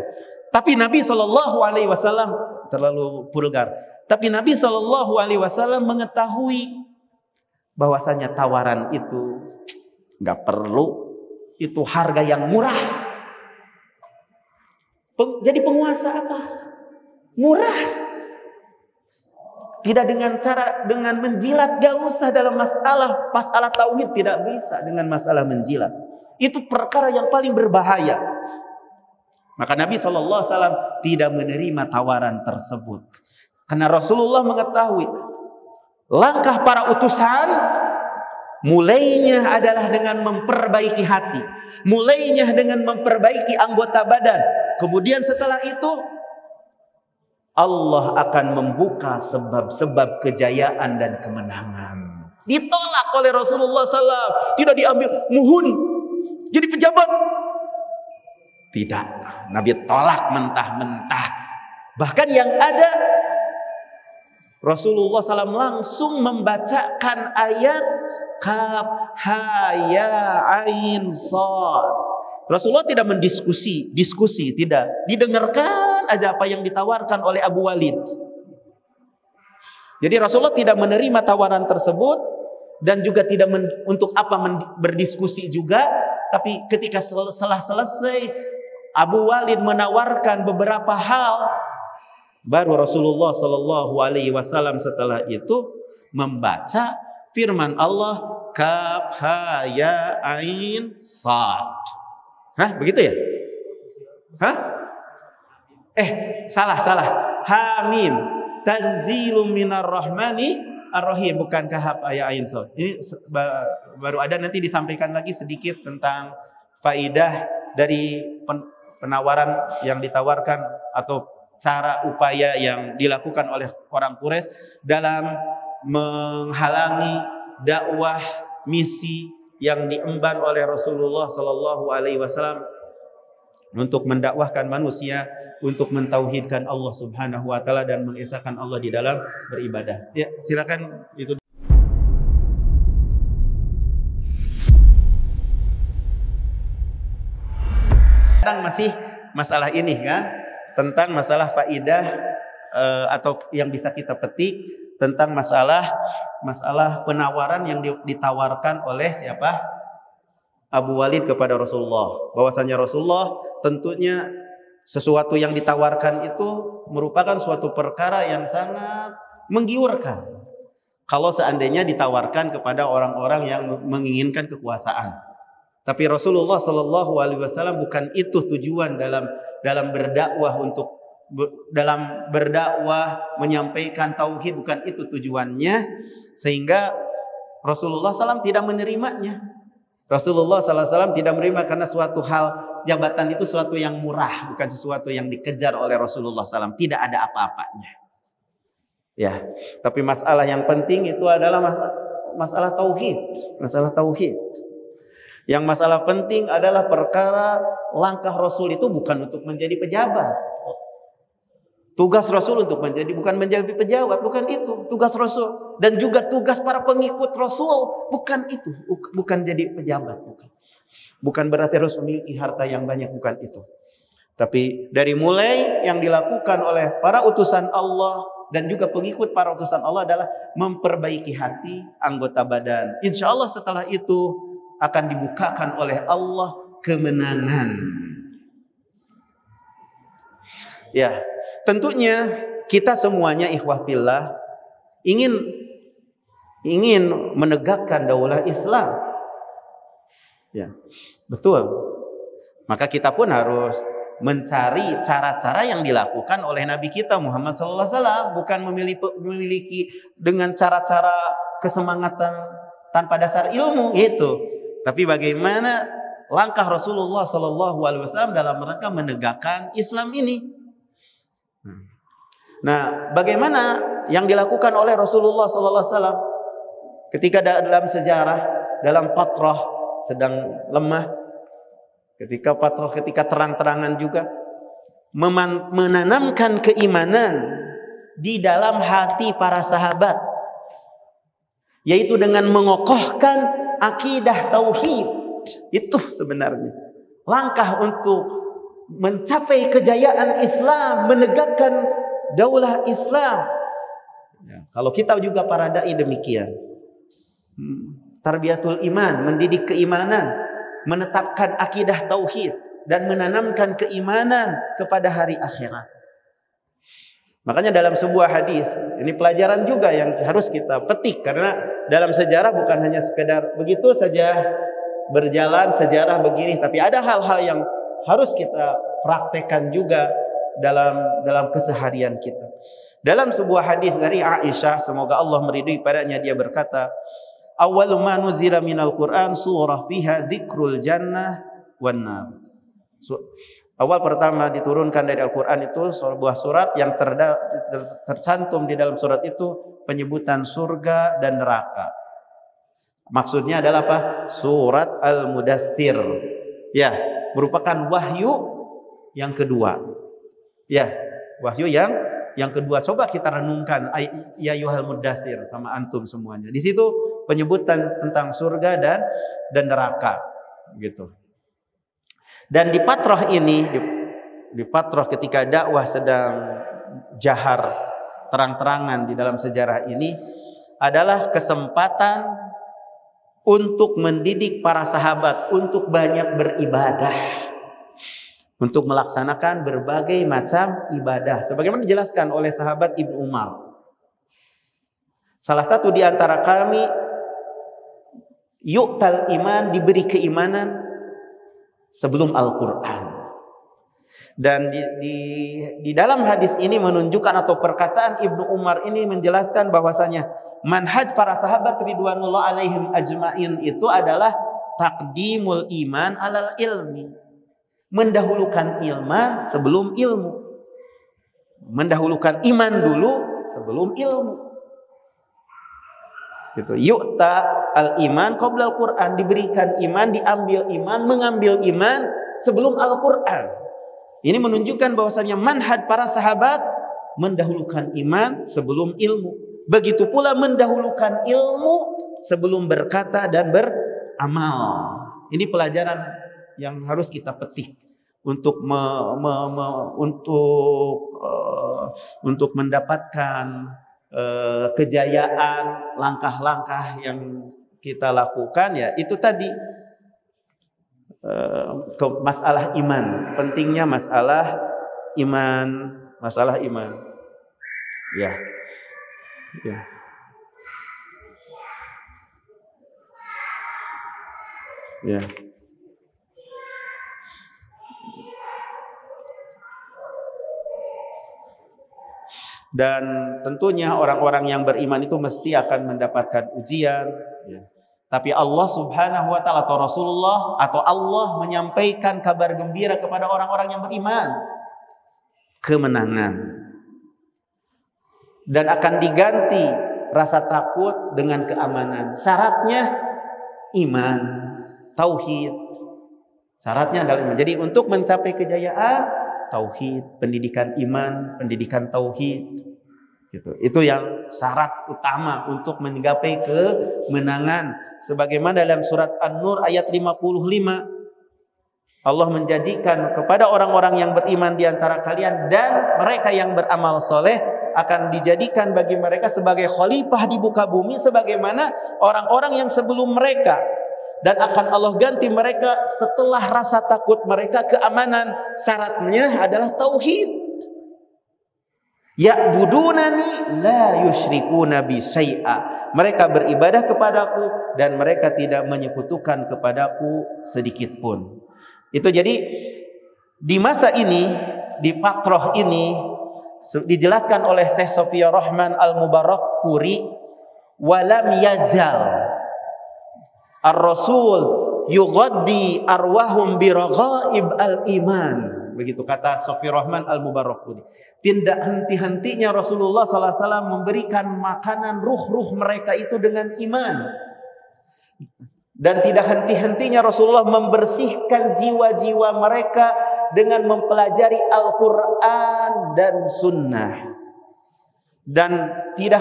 Tapi Nabi SAW terlalu vulgar. Tapi Nabi SAW mengetahui bahwasanya tawaran itu nggak perlu, itu harga yang murah. Jadi penguasa apa? Murah. Tidak dengan cara dengan menjilat, gak usah dalam masalah tauhid, tidak bisa dengan masalah menjilat. Itu perkara yang paling berbahaya. Maka Nabi SAW tidak menerima tawaran tersebut. Karena Rasulullah mengetahui langkah para utusan mulainya adalah dengan memperbaiki hati, mulainya dengan memperbaiki anggota badan. Kemudian setelah itu Allah akan membuka sebab-sebab kejayaan dan kemenangan. Ditolak oleh Rasulullah SAW. Tidak diambil, muhun jadi pejabat. Tidak, Nabi tolak mentah-mentah. Bahkan yang ada, Rasulullah SAW langsung membacakan ayat Kaf Ha Ya Ain Shad. Rasulullah tidak diskusi, tidak. Didengarkan aja apa yang ditawarkan oleh Abu Walid. Jadi Rasulullah tidak menerima tawaran tersebut. dan juga tidak untuk apa berdiskusi juga. Tapi ketika setelah selesai Abu Walid menawarkan beberapa hal, baru Rasulullah Shallallahu Alaihi Wasallam setelah itu membaca firman Allah, kaf ha ya ain sad. Hah, begitu ya? Hah? Salah. Hamim tanzilum minar rahmani ar-rahim, bukan kahab ya ain sad. Ini baru ada, nanti disampaikan lagi sedikit tentang faidah dari penawaran yang ditawarkan atau cara upaya yang dilakukan oleh orang Quraisy dalam menghalangi dakwah misi yang diemban oleh Rasulullah Sallallahu Alaihi Wasallam untuk mendakwahkan manusia untuk mentauhidkan Allah Subhanahu Wa Taala dan mengesahkan Allah di dalam beribadah. Ya, silakan itu. Tentang masih masalah ini kan, tentang masalah faidah atau yang bisa kita petik tentang masalah penawaran yang ditawarkan oleh siapa? Abu Walid kepada Rasulullah. Bahwasanya Rasulullah tentunya sesuatu yang ditawarkan itu merupakan suatu perkara yang sangat menggiurkan. Kalau seandainya ditawarkan kepada orang-orang yang menginginkan kekuasaan. Tapi Rasulullah Shallallahu Alaihi Wasallam bukan itu tujuan dalam berdakwah dalam berdakwah menyampaikan tauhid, bukan itu tujuannya, sehingga Rasulullah SAW tidak menerimanya. Rasulullah SAW tidak menerima karena suatu hal jabatan itu suatu yang murah, bukan sesuatu yang dikejar oleh Rasulullah SAW. Tidak ada apa-apanya. Ya, tapi masalah yang penting itu adalah masalah tauhid, masalah tauhid. Yang masalah penting adalah perkara langkah Rasul itu bukan untuk menjadi pejabat. Tugas Rasul bukan menjadi pejabat, bukan itu tugas Rasul. Dan juga tugas para pengikut Rasul bukan itu, bukan jadi pejabat, bukan berarti harus memiliki harta yang banyak, bukan itu. Tapi dari mulai yang dilakukan oleh para utusan Allah dan juga pengikut para utusan Allah adalah memperbaiki hati, anggota badan. Insya Allah setelah itu akan dibukakan oleh Allah kemenangan. Ya, tentunya kita semuanya ikhwah fillah ingin menegakkan daulah Islam. Ya, betul. Maka kita pun harus mencari cara-cara yang dilakukan oleh Nabi kita Muhammad SAW, bukan memiliki dengan cara-cara kesemangatan tanpa dasar ilmu gitu. Tapi bagaimana langkah Rasulullah SAW dalam rangka menegakkan Islam ini. Nah, bagaimana yang dilakukan oleh Rasulullah SAW ketika dalam sejarah, dalam fatrah sedang lemah, ketika terang-terangan juga menanamkan keimanan di dalam hati para sahabat, yaitu dengan mengokohkan akidah tauhid. Itu sebenarnya langkah untuk mencapai kejayaan Islam, menegakkan daulah Islam. Ya, kalau kita juga para dai demikian, tarbiyatul iman, mendidik keimanan, menetapkan akidah tauhid dan menanamkan keimanan kepada hari akhirat. Makanya dalam sebuah hadis, ini pelajaran juga yang harus kita petik, karena dalam sejarah bukan hanya sekedar begitu saja berjalan sejarah begini, tapi ada hal-hal yang harus kita praktekkan juga dalam keseharian kita. Dalam sebuah hadis dari Aisyah, semoga Allah meridhai padanya, dia berkata, "Awwalu ma nuzila minal Qur'an surah fiha dzikrul jannah wan nar." Awal pertama diturunkan dari Al-Quran itu sebuah surat yang tercantum di dalam surat itu penyebutan surga dan neraka. Maksudnya adalah apa? Surat Al-Mudaththir. Ya, merupakan wahyu yang kedua. Ya, wahyu yang kedua. Coba kita renungkan ya ayyuhal mudaththir sama antum semuanya. Di situ penyebutan tentang surga dan neraka gitu. Dan di patroh ini, di patroh ketika dakwah sedang jahar terang-terangan di dalam sejarah ini adalah kesempatan untuk mendidik para sahabat untuk banyak beribadah, untuk melaksanakan berbagai macam ibadah, sebagaimana dijelaskan oleh sahabat Ibnu Umar. Salah satu di antara kami yu'tal iman, diberi keimanan sebelum Al-Quran. Dan di dalam hadis ini menunjukkan, atau perkataan Ibnu Umar ini menjelaskan bahwasanya manhaj para sahabat ridwanullah alaihim ajmain itu adalah taqdimul iman alal ilmi, mendahulukan iman sebelum ilmu, mendahulukan iman dulu sebelum ilmu. Gitu. Yu'ta al-iman qabla al-Quran, diberikan iman, diambil iman, mengambil iman sebelum Al-Quran. Ini menunjukkan bahwasanya manhaj para sahabat mendahulukan iman sebelum ilmu. Begitu pula mendahulukan ilmu sebelum berkata dan beramal. Ini pelajaran yang harus kita petik untuk untuk mendapatkan kejayaan, langkah-langkah yang kita lakukan, ya itu tadi masalah iman, pentingnya masalah iman, ya, ya. Ya. Dan tentunya orang-orang yang beriman itu mesti akan mendapatkan ujian, ya. Tapi Allah Subhanahu wa taala atau Rasulullah atau Allah menyampaikan kabar gembira kepada orang-orang yang beriman, kemenangan. Dan akan diganti rasa takut dengan keamanan. Syaratnya iman, tauhid. Syaratnya adalah iman. Jadi untuk mencapai kejayaan, tauhid, pendidikan iman, pendidikan tauhid, gitu. Itu yang syarat utama untuk menggapai kemenangan. Sebagaimana dalam surat An-Nur ayat 55, Allah menjanjikan kepada orang-orang yang beriman di antara kalian dan mereka yang beramal soleh akan dijadikan bagi mereka sebagai khalifah di muka bumi sebagaimana orang-orang yang sebelum mereka, dan akan Allah ganti mereka setelah rasa takut mereka keamanan. Syaratnya adalah tauhid. Ya'budunani la yusyrikuna bi syai'a. Mereka beribadah kepadaku dan mereka tidak menyekutukan kepadaku sedikit pun. Itu jadi di masa ini, di patroh ini dijelaskan oleh Syekh Sofia Rahman Al-Mubarakpuri, walam yazal ar-rasul yughaddi arwahum biraghaib al-iman. Begitu kata Sofia Rahman Al-Mubarakpuri. Tidak henti-hentinya Rasulullah SAW memberikan makanan ruh-ruh mereka itu dengan iman. Dan tidak henti-hentinya Rasulullah membersihkan jiwa-jiwa mereka dengan mempelajari Al-Quran dan Sunnah. Dan tidak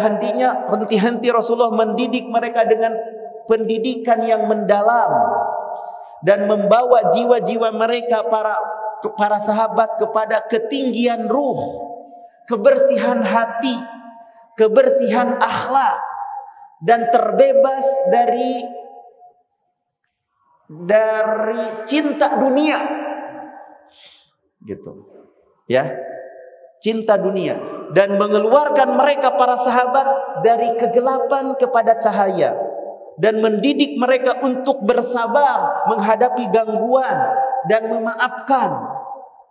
henti-henti Rasulullah mendidik mereka dengan pendidikan yang mendalam dan membawa jiwa-jiwa mereka para sahabat kepada ketinggian ruh, kebersihan hati, kebersihan akhlak, dan terbebas dari cinta dunia, gitu, ya, cinta dunia, dan mengeluarkan mereka para sahabat dari kegelapan kepada cahaya, dan mendidik mereka untuk bersabar menghadapi gangguan dan memaafkan,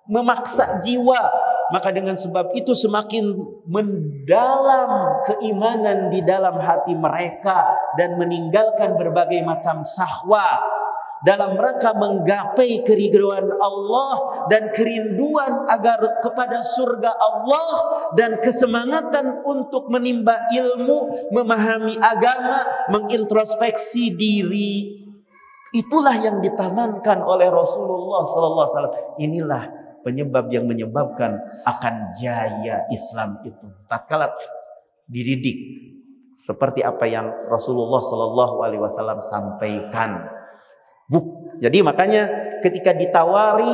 memaksa jiwa. Maka dengan sebab itu semakin mendalam keimanan di dalam hati mereka dan meninggalkan berbagai macam syahwat dalam rangka menggapai keridhaan Allah dan kerinduan agar kepada surga Allah dan kesemangatan untuk menimba ilmu, memahami agama, mengintrospeksi diri. Itulah yang ditamankan oleh Rasulullah SAW. Inilah penyebab yang menyebabkan akan jaya Islam itu tatkala dididik seperti apa yang Rasulullah SAW sampaikan. Jadi makanya ketika ditawari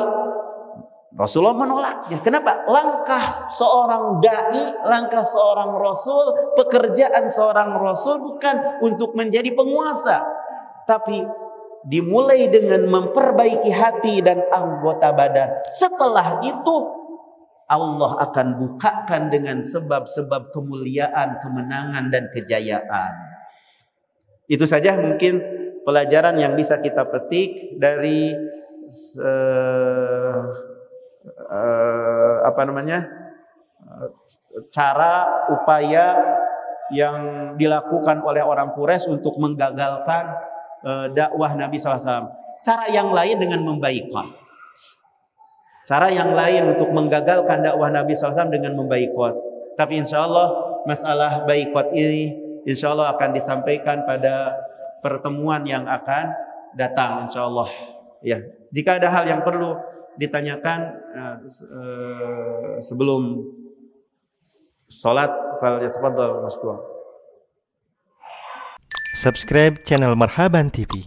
Rasulullah menolaknya. Kenapa? Langkah seorang dai, langkah seorang rasul, pekerjaan seorang rasul bukan untuk menjadi penguasa. tapi dimulai dengan memperbaiki hati dan anggota badan. Setelah itu Allah akan bukakan dengan sebab-sebab kemuliaan, kemenangan dan kejayaan. Itu saja mungkin pelajaran yang bisa kita petik dari cara upaya yang dilakukan oleh orang Quraisy untuk menggagalkan dakwah Nabi SAW. Cara yang lain dengan membaikot. Cara yang lain untuk menggagalkan dakwah Nabi SAW dengan membaikot. Tapi insya Allah masalah baikot ini insya Allah akan disampaikan pada pertemuan yang akan datang insya Allah. Ya, jika ada hal yang perlu ditanyakan sebelum sholat, falyatafadhal mashkur. Subscribe channel Marhaban TV.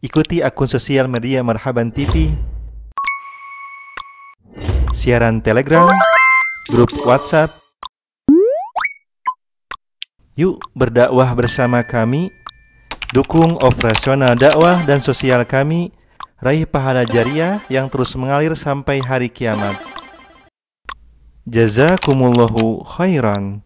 Ikuti akun sosial media Marhaban TV, siaran Telegram, grup WhatsApp. Yuk berdakwah bersama kami. Dukung operasional dakwah dan sosial kami. Raih pahala jariah yang terus mengalir sampai hari kiamat. Jazakumullahu khairan.